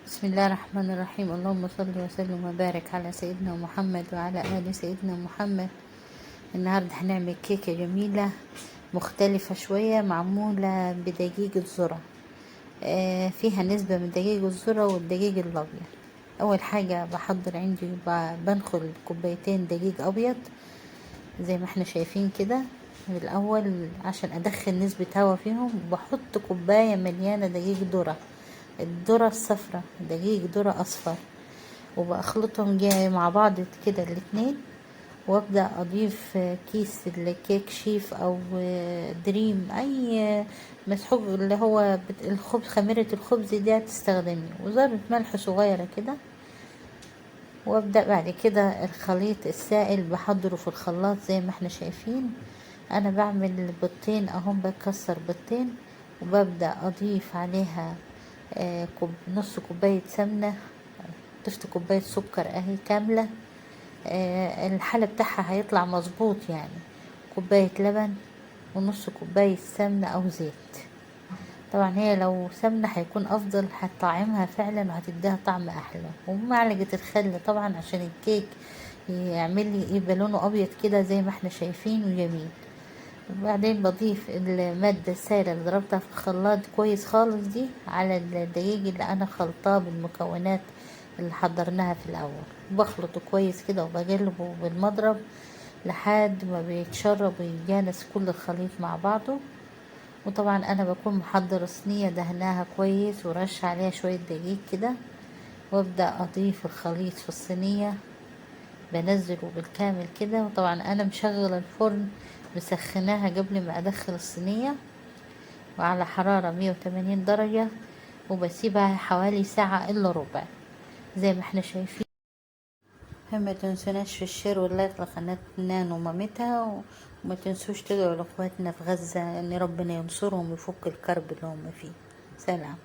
بسم الله الرحمن الرحيم. اللهم صل وسلم وبارك على سيدنا محمد وعلى آل سيدنا محمد. النهاردة هنعمل كيكة جميلة مختلفة شوية، معمولة بدقيق الذرة. فيها نسبة من دقيق الذرة والدقيق الأبيض. أول حاجة بحضر عندي بنخل كوبايتين دقيق أبيض زي ما احنا شايفين كده. الأول عشان أدخل نسبة هوا فيهم بحط كوباية مليانة دقيق ذرة، الذرة الصفرة، دقيق ذرة أصفر، وبخلطهم جاي مع بعض كده الاتنين، وابدأ اضيف كيس الكيك شيف او دريم، اي مسحوق اللي هو الخبز، خميرة الخبز دي تستخدمي، وذرة ملح صغيرة كده. وابدأ بعد كده الخليط السائل بحضره في الخلاط زي ما احنا شايفين. انا بعمل بيضتين اهم، بكسر بيضتين وببدأ اضيف عليها نص كوباية سمنة، ضفت كوباية سكر اهي كاملة. الحلى بتاعها هيطلع مظبوط يعني. كوباية لبن ونص كوباية سمنة او زيت. طبعا هي لو سمنة هيكون افضل، هتطعمها فعلا وهتديها طعم احلى. ومعلقة الخل طبعا عشان الكيك يعمل لي يبقى لونه ابيض كده زي ما احنا شايفين وجميل. وبعدين بضيف المادة السائلة اللي ضربتها في الخلاط كويس خالص دي على الدقيق اللي انا خلطاه بالمكونات اللي حضرناها في الاول. بخلطه كويس كده وبقلبه بالمضرب لحد ما بيتشرب ويتجانس كل الخليط مع بعضه. وطبعا انا بكون محضر صينية دهناها كويس ورش عليها شوية دقيق كده، وابدأ اضيف الخليط في الصينية، بنزله بالكامل كده. وطبعا انا مشغله الفرن، مسخناها قبل ما ادخل الصينية وعلى حرارة 180 درجة، وبسيبها حوالي ساعة الا ربع زي ما احنا شايفين. ما تنسوناش في الشير واللايك لقناة نانو مامتها، وما تنسوش تدعوا لاخواتنا في غزة ان ربنا ينصرهم ويفك الكرب اللي هم فيه. سلام.